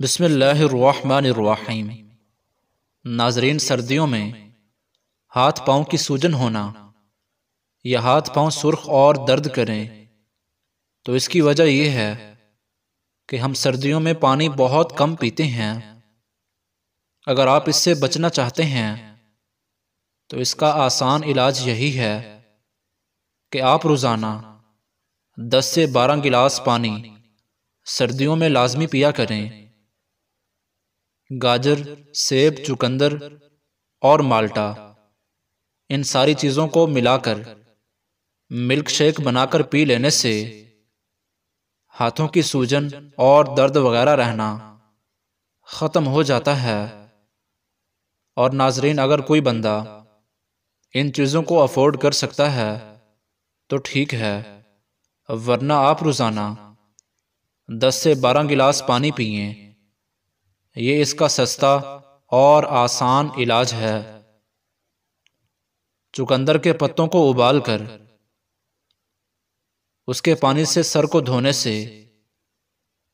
بسم اللہ الرحمن الرحیم۔ ناظرین، سردیوں میں ہاتھ پاؤں کی سوجن ہونا یا ہاتھ پاؤں سرخ اور درد کریں تو اس کی وجہ یہ ہے کہ ہم سردیوں میں پانی بہت کم پیتے ہیں۔ اگر آپ اس سے بچنا چاہتے ہیں تو اس کا آسان علاج یہی ہے کہ آپ روزانہ 10 سے 12 گلاس پانی سردیوں میں لازمی پیا کریں۔ گاجر، سیب، چقندر اور مالٹا، ان ساری چیزوں کو ملا کر ملک شیک بنا کر پی لینے سے ہاتھوں کی سوجن اور درد وغیرہ رہنا ختم ہو جاتا ہے۔ اور ناظرین، اگر کوئی بندہ ان چیزوں کو افورڈ کر سکتا ہے تو ٹھیک ہے، ورنہ آپ روزانہ 10 سے 12 گلاس پانی پئیں۔ یہ اس کا سستا اور آسان علاج ہے۔ چقندر کے پتوں کو ابال کر اس کے پانی سے سر کو دھونے سے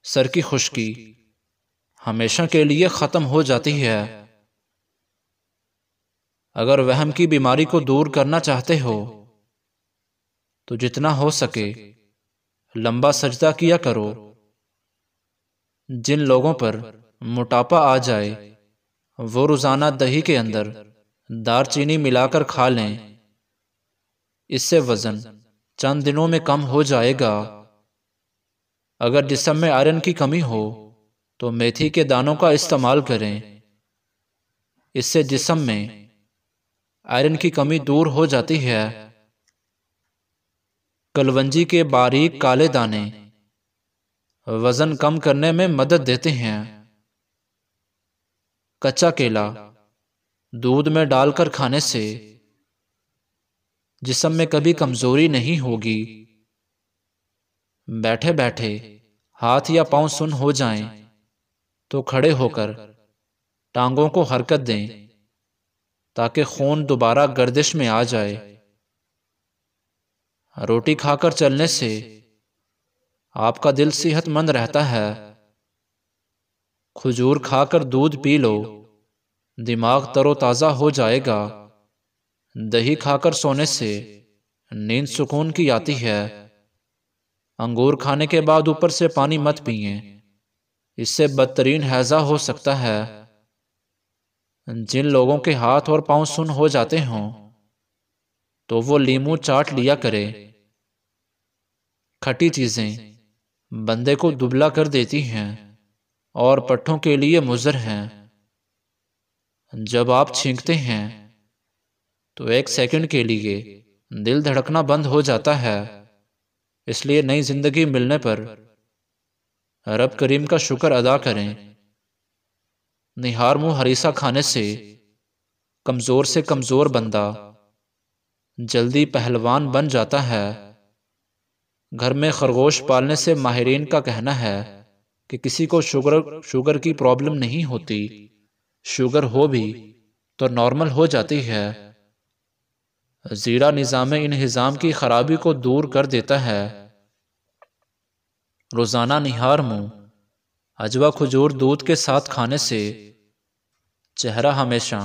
سر کی خشکی ہمیشہ کے لیے ختم ہو جاتی ہے۔ اگر وہم کی بیماری کو دور کرنا چاہتے ہو تو جتنا ہو سکے لمبا سجدہ کیا کرو۔ جن لوگوں پر موٹاپا آ جائے وہ روزانہ دہی کے اندر دار چینی ملا کر کھا لیں، اس سے وزن چند دنوں میں کم ہو جائے گا۔ اگر جسم میں آئرن کی کمی ہو تو میتھی کے دانوں کا استعمال کریں، اس سے جسم میں آئرن کی کمی دور ہو جاتی ہے۔ کلونجی کے باریک کالے دانے وزن کم کرنے میں مدد دیتے ہیں۔ کچا کیلا دودھ میں ڈال کر کھانے سے جسم میں کبھی کمزوری نہیں ہوگی۔ بیٹھے بیٹھے ہاتھ یا پاؤں سن ہو جائیں تو کھڑے ہو کر ٹانگوں کو حرکت دیں تاکہ خون دوبارہ گردش میں آ جائے۔ روٹی کھا کر چلنے سے آپ کا دل صحت مند رہتا ہے۔ کھجور کھا کر دودھ پی لو، دماغ تر و تازہ ہو جائے گا۔ دہی کھا کر سونے سے نیند سکون کی آتی ہے۔ انگور کھانے کے بعد اوپر سے پانی مت پئیں، اس سے بدترین ہیضہ ہو سکتا ہے۔ جن لوگوں کے ہاتھ اور پاؤں سن ہو جاتے ہوں تو وہ لیموں چاٹ لیا کرے۔ کھٹی چیزیں بندے کو دبلا کر دیتی ہیں اور پٹھوں کے لیے مضر ہیں۔ جب آپ چھینکتے ہیں تو 1 سیکنڈ کے لیے دل دھڑکنا بند ہو جاتا ہے۔ اس لیے نئی زندگی ملنے پر رب کریم کا شکر ادا کریں۔ نہار منہ ہریسہ کھانے سے کمزور سے کمزور بندہ جلدی پہلوان بن جاتا ہے۔ گھر میں خرگوش پالنے سے ماہرین کا کہنا ہے کہ کسی کو شوگر کی پرابلم نہیں ہوتی، شوگر ہو بھی تو نارمل ہو جاتی ہے۔ زیرہ نظام انہضام کی خرابی کو دور کر دیتا ہے۔ روزانہ نہار منہ عجوہ کھجور دودھ کے ساتھ کھانے سے چہرہ ہمیشہ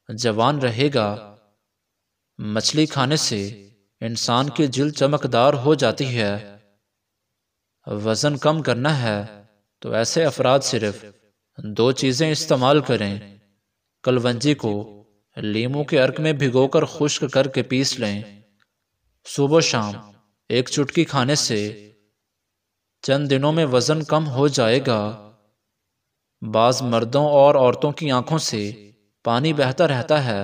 جوان رہے گا۔ مچھلی کھانے سے انسان کی جلد چمکدار ہو جاتی ہے۔ وزن کم کرنا ہے تو ایسے افراد صرف 2 چیزیں استعمال کریں۔ کلونجی کو لیموں کے عرق میں بھگو کر خشک کر کے پیس لیں۔ صبح و شام 1 چٹکی کھانے سے چند دنوں میں وزن کم ہو جائے گا۔ بعض مردوں اور عورتوں کی آنکھوں سے پانی بہتا رہتا ہے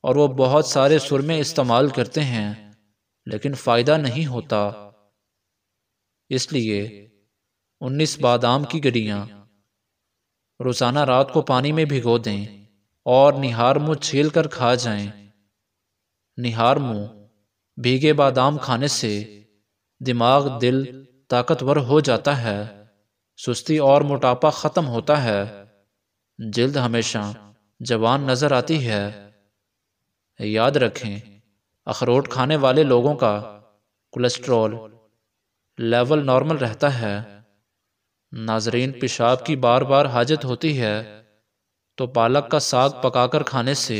اور وہ بہت سارے سرمے استعمال کرتے ہیں لیکن فائدہ نہیں ہوتا۔ اس لیے 19 بادام کی گڈیاں روزانہ رات کو پانی میں بھگو دیں اور نہار منہ چھیل کر کھا جائیں۔ نہار منہ بھیگے بادام کھانے سے دماغ، دل طاقتور ہو جاتا ہے، سستی اور موٹاپا ختم ہوتا ہے، جلد ہمیشہ جوان نظر آتی ہے۔ یاد رکھیں، اخروٹ کھانے والے لوگوں کا کولیسٹرول لیول نارمل رہتا ہے۔ ناظرین، پیشاب کی بار بار حاجت ہوتی ہے تو پالک کا ساگ پکا کر کھانے سے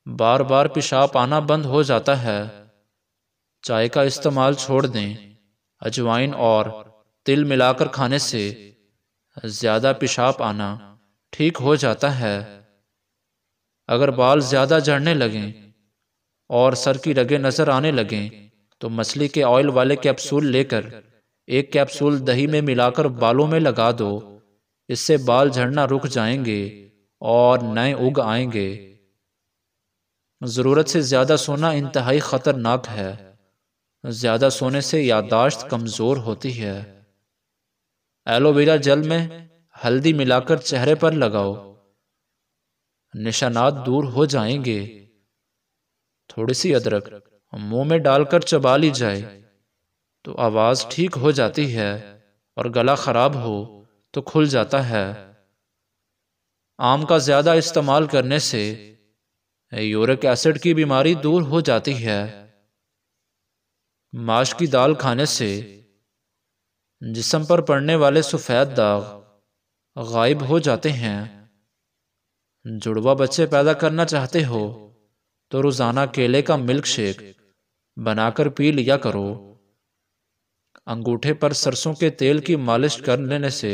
بار بار پیشاب آنا بند ہو جاتا ہے۔ چائے کا استعمال چھوڑ دیں۔ اجوائن اور تل ملا کر کھانے سے زیادہ پیشاب آنا ٹھیک ہو جاتا ہے۔ اگر بال زیادہ جھڑنے لگیں اور سر کی رگیں نظر آنے لگیں تو مچھلی کے آئل والے کیپسول لے کر ایک کیپسول دہی میں ملا کر بالوں میں لگا دو۔ اس سے بال جھڑنا رک جائیں گے اور نئے اگ آئیں گے۔ ضرورت سے زیادہ سونا انتہائی خطرناک ہے۔ زیادہ سونے سے یادداشت کمزور ہوتی ہے۔ ایلو ویرا جل میں ہلدی ملا کر چہرے پر لگاؤ، نشانات دور ہو جائیں گے۔ تھوڑی سی ادرک منہ میں ڈال کر چبا لی جائے تو آواز ٹھیک ہو جاتی ہے اور گلا خراب ہو تو کھل جاتا ہے۔ آم کا زیادہ استعمال کرنے سے یورک ایسڈ کی بیماری دور ہو جاتی ہے۔ ماش کی دال کھانے سے جسم پر پڑنے والے سفید داغ غائب ہو جاتے ہیں۔ جڑواں بچے پیدا کرنا چاہتے ہو تو روزانہ کیلے کا ملک شیک بنا کر پی لیا کرو۔ انگوٹھے پر سرسوں کے تیل کی مالش کر لینے سے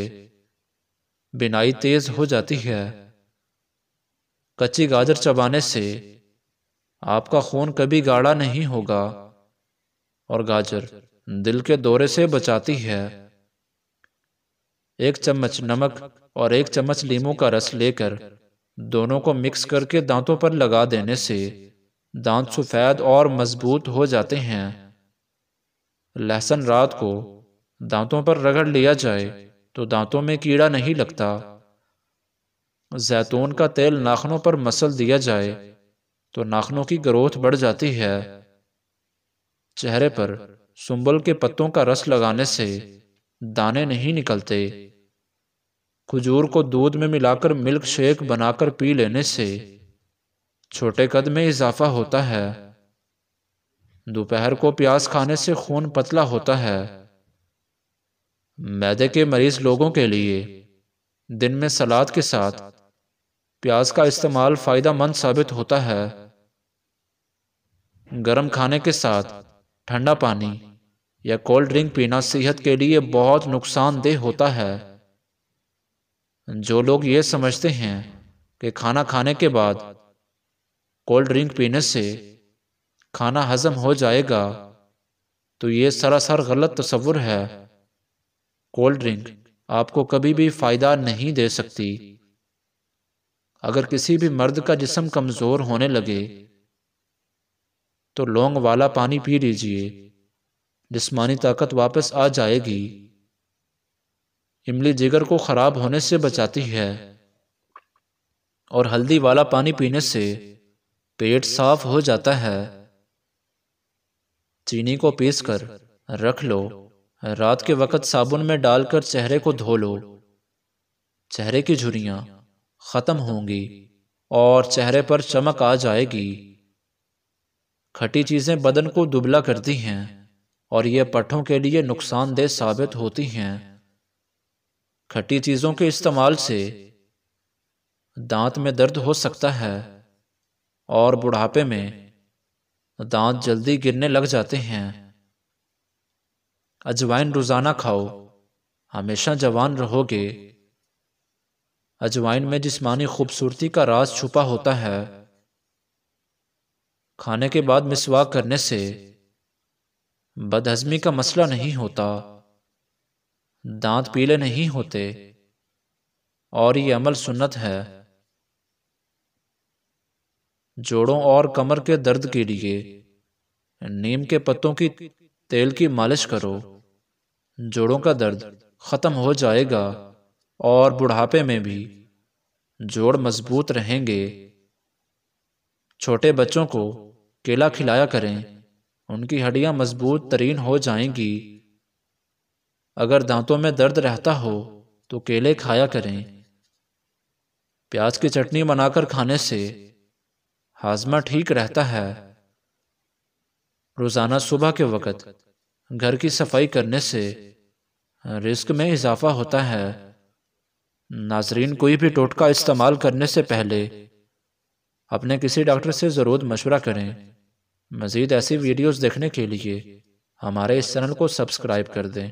بینائی تیز ہو جاتی ہے۔ کچی گاجر چبانے سے آپ کا خون کبھی گاڑھا نہیں ہوگا اور گاجر دل کے دورے سے بچاتی ہے۔ 1 چمچ نمک اور 1 چمچ لیموں کا رس لے کر دونوں کو مکس کر کے دانتوں پر لگا دینے سے دانت سفید اور مضبوط ہو جاتے ہیں۔ لہسن رات کو دانتوں پر رگڑ لیا جائے تو دانتوں میں کیڑا نہیں لگتا۔ زیتون کا تیل ناخنوں پر مسل دیا جائے تو ناخنوں کی گروتھ بڑھ جاتی ہے۔ چہرے پر سنبل کے پتوں کا رس لگانے سے دانے نہیں نکلتے۔ کھجور کو دودھ میں ملا کر ملک شیک بنا کر پی لینے سے چھوٹے قد میں اضافہ ہوتا ہے۔ دوپہر کو پیاز کھانے سے خون پتلا ہوتا ہے۔ معدے کے مریض لوگوں کے لیے دن میں سلاد کے ساتھ پیاز کا استعمال فائدہ مند ثابت ہوتا ہے۔ گرم کھانے کے ساتھ ٹھنڈا پانی یا کولڈ ڈرنک پینا صحت کے لیے بہت نقصان دہ ہوتا ہے۔ جو لوگ یہ سمجھتے ہیں کہ کھانا کھانے کے بعد کولڈ ڈرنک پینے سے کھانا ہضم ہو جائے گا تو یہ سراسر غلط تصور ہے۔ کولڈ ڈرنک آپ کو کبھی بھی فائدہ نہیں دے سکتی۔ اگر کسی بھی مرد کا جسم کمزور ہونے لگے تو لونگ والا پانی پی لیجئے، جسمانی طاقت واپس آ جائے گی۔ املی جگر کو خراب ہونے سے بچاتی ہے اور ہلدی والا پانی پینے سے پیٹ صاف ہو جاتا ہے۔ چینی کو پیس کر رکھ لو، رات کے وقت صابن میں ڈال کر چہرے کو دھو لو۔ چہرے کی جھریاں ختم ہوں گی اور چہرے پر چمک آ جائے گی۔ کھٹی چیزیں بدن کو دبلا کرتی ہیں اور یہ پٹھوں کے لیے نقصان دہ ثابت ہوتی ہیں۔ کھٹی چیزوں کے استعمال سے دانت میں درد ہو سکتا ہے اور بڑھاپے میں دانت جلدی گرنے لگ جاتے ہیں۔ اجوائن روزانہ کھاؤ، ہمیشہ جوان رہو گے۔ اجوائن میں جسمانی خوبصورتی کا راز چھپا ہوتا ہے۔ کھانے کے بعد مسواک کرنے سے بد ہضمی کا مسئلہ نہیں ہوتا، دانت پیلے نہیں ہوتے اور یہ عمل سنت ہے۔ جوڑوں اور کمر کے درد کے لیے نیم کے پتوں کی تیل کی مالش کرو، جوڑوں کا درد ختم ہو جائے گا اور بڑھاپے میں بھی جوڑ مضبوط رہیں گے۔ چھوٹے بچوں کو کیلا کھلایا کریں، ان کی ہڈیاں مضبوط ترین ہو جائیں گی۔ اگر دانتوں میں درد رہتا ہو تو کیلے کھایا کریں۔ پیاز کی چٹنی بنا کر کھانے سے ہاضمہ ٹھیک رہتا ہے۔ روزانہ صبح کے وقت گھر کی صفائی کرنے سے رزق میں اضافہ ہوتا ہے۔ ناظرین، کوئی بھی ٹوٹکا استعمال کرنے سے پہلے اپنے کسی ڈاکٹر سے ضرور مشورہ کریں۔ مزید ایسی ویڈیوز دیکھنے کے لیے ہمارے اس چینل کو سبسکرائب کر دیں۔